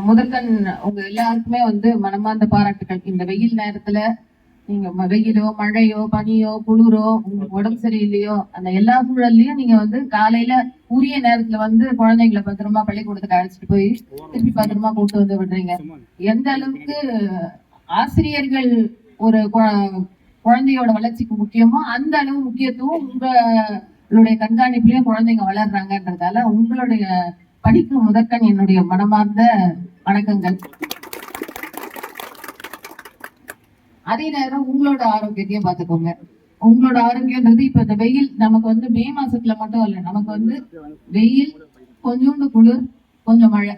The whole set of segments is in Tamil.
முதற்கண் உங்க எல்லாருக்குமே மனமார்ந்த பாராட்டுகள். இந்த வெயில் நேரத்துல நீங்க வெயிலோ மழையோ பனியோ குளிரோ உங்களுக்கு உடம்பு சரியில்லையோ அந்த எல்லா சூழல்லையும் நீங்க காலையில உரிய நேரத்துல குழந்தைங்களை பத்திரமா பள்ளிக்கூடத்துக்கு அழைச்சிட்டு போய் திருப்பி பத்திரமா கூட்டு விடுறீங்க. எந்த அளவுக்கு ஆசிரியர்கள் ஒரு குழந்தையோட வளர்ச்சிக்கு முக்கியமோ அந்த அளவு முக்கியத்துவம் உங்களுடைய கண்காணிப்புலயும் குழந்தைங்க வளர்றாங்கன்றதால உங்களுடைய படிப்பு முதற்கண் என்னுடைய மனமார்ந்த வணக்கங்கள். அதே நேரம் உங்களோட ஆரோக்கியத்தையும் பார்த்துக்கோங்க. உங்களோட ஆரோக்கியம்ன்றது இப்ப இந்த வெயில் நமக்கு மே மாசத்துல மட்டும் இல்ல, நமக்கு வெயில் கொஞ்சோண்டு குளிர் கொஞ்சம் மழை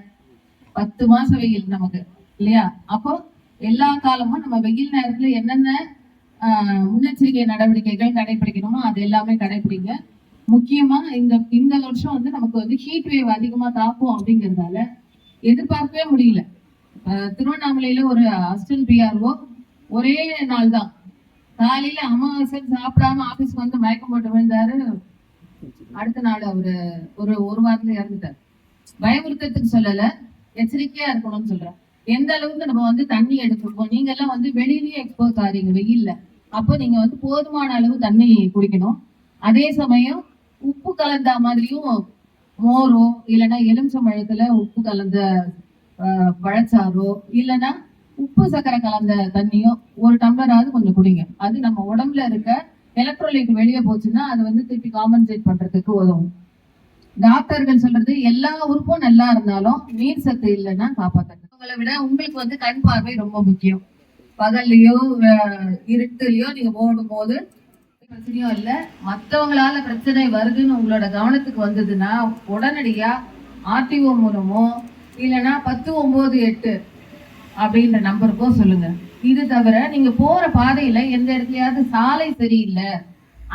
10 மாசம் வெயில் நமக்கு இல்லையா? அப்போ எல்லா காலமும் நம்ம வெயில் நேரத்துல என்னென்ன முன்னெச்சரிக்கை நடவடிக்கைகள் கடைபிடிக்கணுமோ அது எல்லாமே கடைபிடிங்க. முக்கியமா இந்த வருஷம் நமக்கு ஹீட் வேவ் அதிகமா தாக்கும் அப்படிங்கிறதால எதிர்பார்க்கவே முடியல. திருவண்ணாமலையில ஒரு அசிஸ்டன்ட் பிஆர்ஓ ஒரே நாள் தான் காலையில அமாவாசை சாப்பிடாம ஆபீஸ்க்கு மயக்கம் போட்டு விழுந்தாரு. அடுத்த நாள் அவரு ஒரு வாரத்துல இறந்துட்டாரு. பயமுறுத்தத்துக்கு சொல்லல, எச்சரிக்கையா இருக்கணும்னு சொல்றேன். எந்த அளவுக்கு நம்ம தண்ணி எடுத்துருக்கோம். நீங்க எல்லாம் வெளியிலயே எக்ஸ்போஸ் ஆறீங்க வெயில்ல. அப்போ நீங்க போதுமான அளவு தண்ணி குடிக்கணும். அதே சமயம் உப்பு கலந்த மாதிரியும் மோரோ இல்லைன்னா எலுமிச்சம்பழத்துல உப்பு கலந்த பழச்சாரோ இல்லைன்னா உப்பு சர்க்கரை கலந்த தண்ணியோ ஒரு டம்ளராவது கொஞ்சம் குடிங்க. அது நம்ம உடம்புல இருக்க எலக்ட்ரோலைட் வெளியே போச்சுன்னா அது திருப்பி காம்பன்சேட் பண்றதுக்கு உதவும். டாக்டர்கள் சொல்றது எல்லா உறுப்பும் நல்லா இருந்தாலும் நீர் சத்து இல்லைன்னா காப்பாத்தாங்க. உங்களை விட உங்களுக்கு கண் பார்வை ரொம்ப முக்கியம். பகல்லையோ இருட்டுலயோ நீங்க ஓடும் போது பிரச்சனையும் இல்ல, மற்றவங்களால பிரச்சனை வருதுன்னு உங்களோட கவனத்துக்கு வந்ததுன்னா உடனடியா ஆர்டிஓ மூலமோ இல்லைன்னா 1098 அப்படின்ற நம்பருக்கோ சொல்லுங்க. இது தவிர நீங்க போற பாதையில எந்த இடத்துலயாவது சாலை சரியில்லை,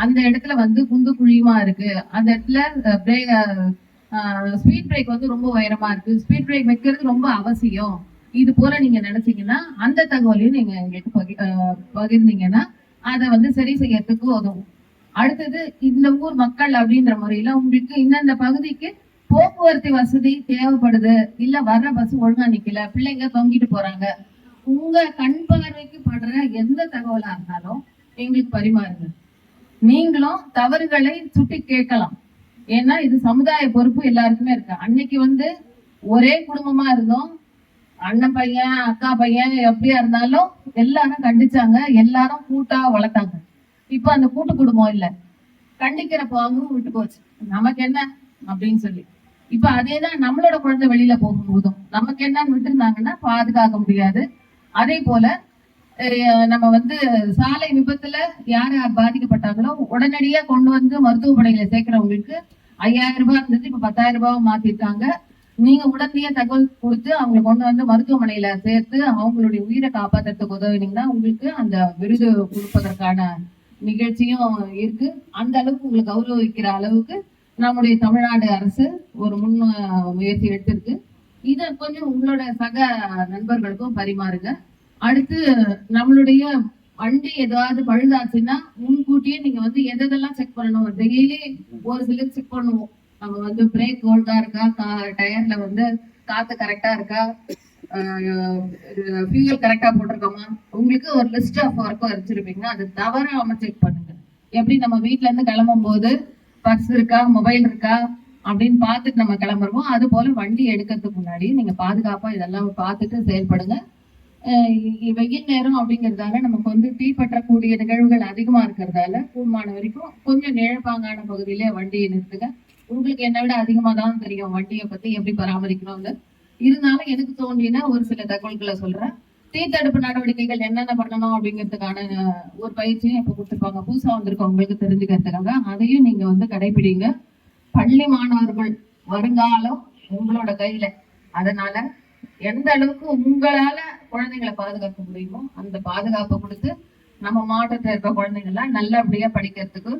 அந்த இடத்துல குண்டு குழியுமா இருக்கு, அந்த இடத்துல ஸ்பீட் பிரேக் ரொம்ப உயரமா இருக்கு, ஸ்பீட் பிரேக் வைக்கிறது ரொம்ப அவசியம், இது போல நீங்க நினைச்சீங்கன்னா அந்த தகவலையும் நீங்க எங்களுக்கு பகிர்ந்தீங்கன்னா அதை சரி செய்யறதுக்கு உதவும். அடுத்தது இந்த ஊர் மக்கள் அப்படின்ற முறையில உங்களுக்கு இந்த பகுதிக்கு போக்குவரத்து வசதி தேவைப்படுது, இல்ல வர்ற பஸ் ஒழுங்கா நிக்கல, பிள்ளைங்க தொங்கிட்டு போறாங்க, உங்க கண் பார்வைக்கு படுற எந்த தகவலா இருந்தாலும் எங்களுக்கு பரிமாறுங்க. நீங்களும் தவறுகளை சுட்டி கேட்கலாம். ஏன்னா இது சமுதாய பொறுப்பு எல்லாருக்குமே இருக்கு. அன்னைக்கு ஒரே குடும்பமா இருந்தோம், அண்ணன் பையன் அக்கா பையன் எப்படியா இருந்தாலும் எல்லாரும் கண்டிச்சாங்க, எல்லாரும் கூட்டா வளர்த்தாங்க. இப்ப அந்த கூட்டு குடும்பம் இல்ல, கண்டிக்கிற பாவமும் விட்டு போச்சு. நமக்கு என்ன அப்படின்னு சொல்லி இப்ப அதேதான் நம்மளோட குழந்தை வெளியில போகும்போதும் நமக்கு என்னன்னு விட்டு இருந்தாங்கன்னா பாதுகாக்க முடியாது. அதே போல நம்ம சாலை விபத்துல யார் யார் பாதிக்கப்பட்டாங்களோ உடனடியா கொண்டு மருத்துவமனையில சேர்க்கிறவங்களுக்கு 5000 ரூபாய் இருந்தது, இப்ப 10,000 ரூபாய் மாத்திருக்காங்க. நீங்க உடனடியா தகவல் கொடுத்து அவங்களை கொண்டு மருத்துவமனையில சேர்த்து அவங்களுடைய உயிரை காப்பாற்றுறதுக்கு உதவினீங்கன்னா உங்களுக்கு அந்த விருது கொடுப்பதற்கான நிகழ்ச்சியும் இருக்கு. அந்த அளவுக்கு உங்களுக்கு கௌரவிக்கிற அளவுக்கு நம்முடைய தமிழ்நாடு அரசு ஒரு முயற்சி எடுத்திருக்கு. இதை கொஞ்சம் உங்களோட சக நண்பர்களுக்கும் பரிமாறுங்க. அடுத்து நம்மளுடைய வண்டி ஏதாவது பழுதாச்சுன்னா முன்கூட்டியே நீங்க எதெல்லாம் செக் பண்ணணும். டெய்லி ஒரு சிலர் செக் பண்ணுவோம். நம்ம பிரேக் ஹோல்டா இருக்கா, டயர்ல காத்து கரெக்டா இருக்கா, ஃபியூயல் கரெக்டா போட்டிருக்கோமா, உங்களுக்கு ஒரு லிஸ்ட் ஆஃப் ஒர்க் வச்சிருப்பீங்க, அது தவறாம செக் பண்ணுங்க. எப்படி நம்ம வீட்டுல இருந்து கிளம்பும் போது பர்ஸ் இருக்கா மொபைல் இருக்கா அப்படின்னு பார்த்துட்டு நம்ம கிளம்புறோம், அது போல வண்டி எடுக்கிறதுக்கு முன்னாடி நீங்க பாதுகாப்பா இதெல்லாம் பார்த்துட்டு செயல்படுங்க. வெயில் நேரம் அப்படிங்கிறதால நமக்கு தீப்பற்றக்கூடிய நிகழ்வுகள் அதிகமா இருக்கிறதால கூடுமான வரைக்கும் கொஞ்சம் நிழப்பாங்கான பகுதியில வண்டியை நிறுத்துங்க. உங்களுக்கு என்னை விட அதிகமா தான் தெரியும் வண்டியை பத்தி எப்படி பராமரிக்கணும்னு. இருந்தாலும் எனக்கு தோன்றினா ஒரு சில தகவல்களை சொல்றேன். தீத்தடுப்பு நடவடிக்கைகள் என்னென்ன பண்ணணும் அப்படிங்கிறதுக்கான ஒரு பயிற்சியும் இப்ப கொடுத்துருப்பாங்க, புதுசா வந்திருக்கவங்களுக்கு தெரிஞ்சுக்கிறதுக்காக. அதையும் நீங்க கடைபிடிங்க. பள்ளி மாணவர்கள் வருங்காலம் உங்களோட கையில. அதனால எந்த அளவுக்கு உங்களால குழந்தைங்களை பாதுகாக்க முடியுமோ அந்த பாதுகாப்பை கொடுத்து நம்ம மாவட்டத்தில் இருக்க குழந்தைங்க எல்லாம் நல்லபடியா படிக்கிறதுக்கு